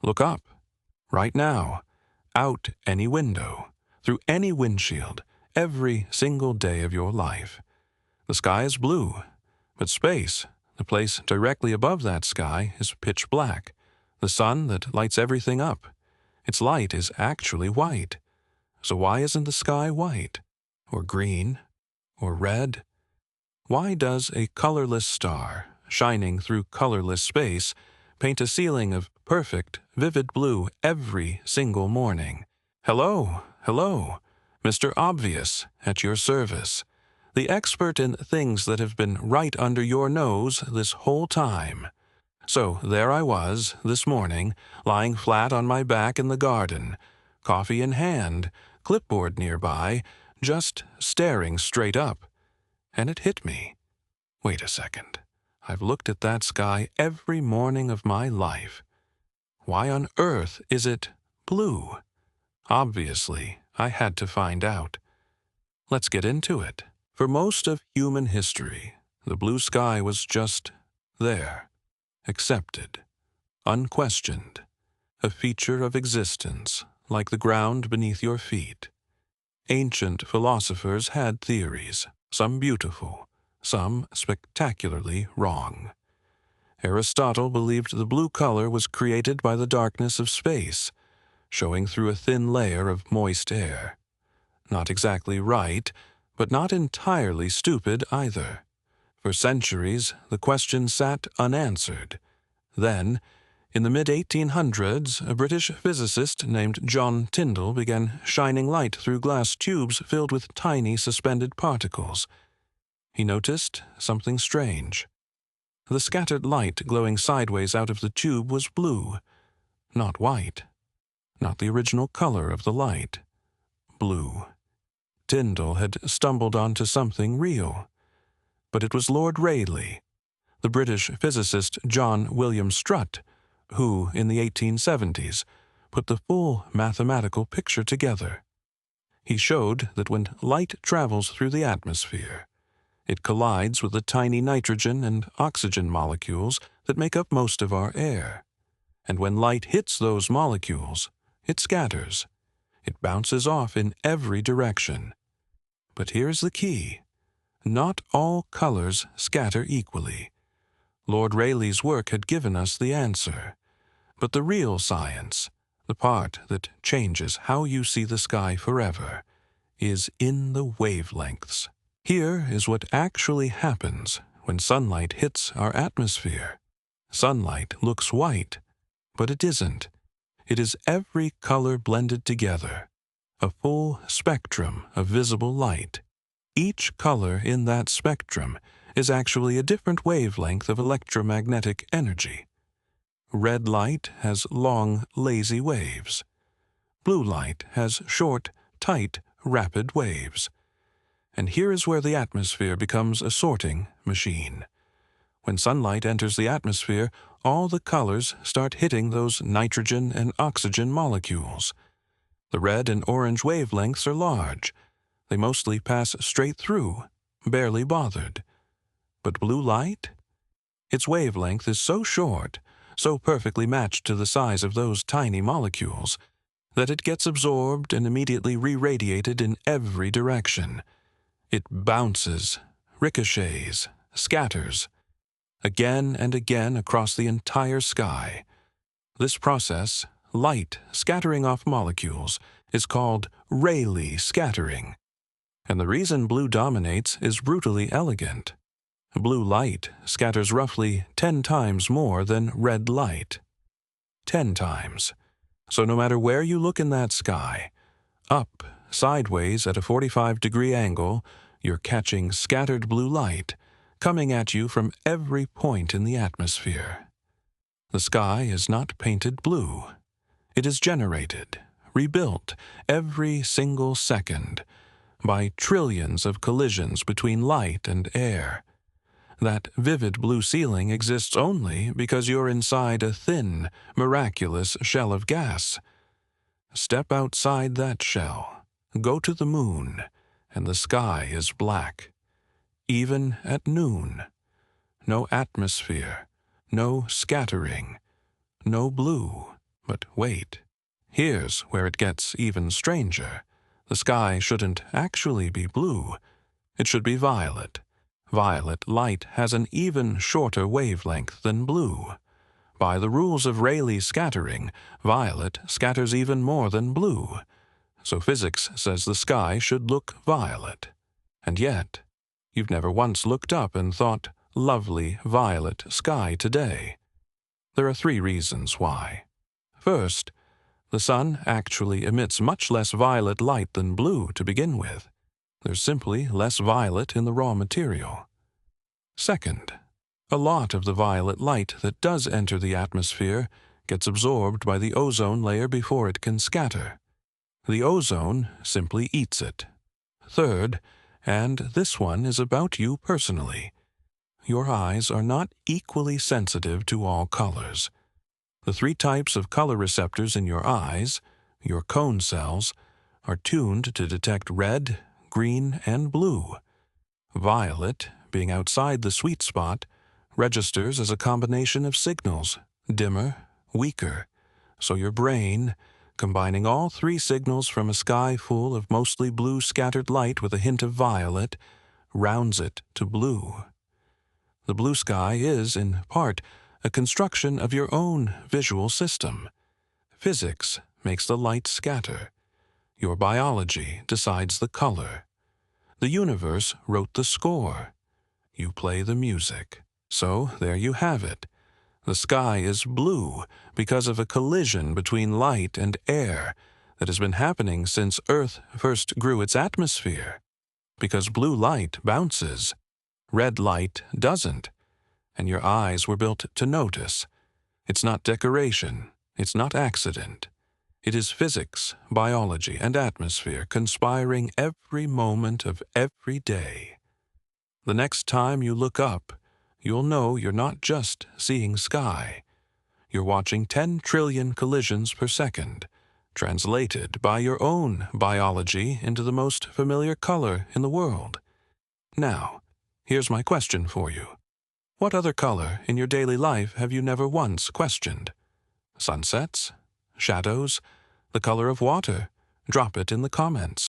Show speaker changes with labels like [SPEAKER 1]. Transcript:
[SPEAKER 1] Look up, right now, out any window, through any windshield, every single day of your life. The sky is blue, but space, the place directly above that sky, is pitch black. The sun that lights everything up, its light is actually white. So why isn't the sky white, or green, or red? Why does a colorless star, shining through colorless space, paint a ceiling of perfect, vivid blue every single morning? Hello, hello, Mr. Obvious, at your service. The expert in things that have been right under your nose this whole time. So there I was, this morning, lying flat on my back in the garden, coffee in hand, clipboard nearby, just staring straight up. And it hit me. Wait a second. I've looked at that sky every morning of my life. Why on earth is it blue? Obviously, I had to find out. Let's get into it. For most of human history, the blue sky was just there, accepted, unquestioned, a feature of existence, like the ground beneath your feet. Ancient philosophers had theories, some beautiful, some spectacularly wrong. Aristotle believed the blue color was created by the darkness of space, showing through a thin layer of moist air. Not exactly right, but not entirely stupid either. For centuries, the question sat unanswered. Then, in the mid-1800s, a British physicist named John Tyndall began shining light through glass tubes filled with tiny suspended particles. He noticed something strange. The scattered light glowing sideways out of the tube was blue, not white, not the original color of the light. Blue. Tyndall had stumbled onto something real. But it was Lord Rayleigh, the British physicist John William Strutt, who, in the 1870s, put the full mathematical picture together. He showed that when light travels through the atmosphere, it collides with the tiny nitrogen and oxygen molecules that make up most of our air. And when light hits those molecules, it scatters. It bounces off in every direction. But here's the key. Not all colors scatter equally. Lord Rayleigh's work had given us the answer. But the real science, the part that changes how you see the sky forever, is in the wavelengths. Here is what actually happens when sunlight hits our atmosphere. Sunlight looks white, but it isn't. It is every color blended together, a full spectrum of visible light. Each color in that spectrum is actually a different wavelength of electromagnetic energy. Red light has long, lazy waves. Blue light has short, tight, rapid waves. And here is where the atmosphere becomes a sorting machine. When sunlight enters the atmosphere, all the colors start hitting those nitrogen and oxygen molecules. The red and orange wavelengths are large. They mostly pass straight through, barely bothered. But blue light? Its wavelength is so short, so perfectly matched to the size of those tiny molecules, that it gets absorbed and immediately re-radiated in every direction. It bounces, ricochets, scatters, again and again across the entire sky. This process, light scattering off molecules, is called Rayleigh scattering. And the reason blue dominates is brutally elegant. Blue light scatters roughly 10 times more than red light. 10 times. So no matter where you look in that sky, up, sideways at a 45-degree angle, you're catching scattered blue light coming at you from every point in the atmosphere. The sky is not painted blue. It is generated, rebuilt, every single second, by trillions of collisions between light and air. That vivid blue ceiling exists only because you're inside a thin, miraculous shell of gas. Step outside that shell, go to the moon, and the sky is black. Even at noon. No atmosphere, no scattering, no blue, But wait. Here's where it gets even stranger. The sky shouldn't actually be blue. It should be violet. Violet light has an even shorter wavelength than blue. By the rules of Rayleigh scattering, violet scatters even more than blue. So physics says the sky should look violet. And yet, you've never once looked up and thought, lovely violet sky today. There are 3 reasons why. First, the sun actually emits much less violet light than blue to begin with. There's simply less violet in the raw material. Second, a lot of the violet light that does enter the atmosphere gets absorbed by the ozone layer before it can scatter. The ozone simply eats it. Third, and this one is about you personally, your eyes are not equally sensitive to all colors. The 3 types of color receptors in your eyes, your cone cells, are tuned to detect red, green, and blue. Violet, being outside the sweet spot, registers as a combination of signals, dimmer, weaker, so your brain, combining all 3 signals from a sky full of mostly blue scattered light with a hint of violet, rounds it to blue. The blue sky is, in part, a construction of your own visual system. Physics makes the light scatter. Your biology decides the color. The universe wrote the score. You play the music. So there you have it. The sky is blue because of a collision between light and air that has been happening since Earth first grew its atmosphere. Because blue light bounces, red light doesn't, and your eyes were built to notice. It's not decoration, it's not accident. It is physics, biology, and atmosphere conspiring every moment of every day. The next time you look up, you'll know you're not just seeing sky. You're watching 10 trillion collisions per second, translated by your own biology into the most familiar color in the world. Now, here's my question for you. What other color in your daily life have you never once questioned? Sunsets? Shadows? The color of water? Drop it in the comments.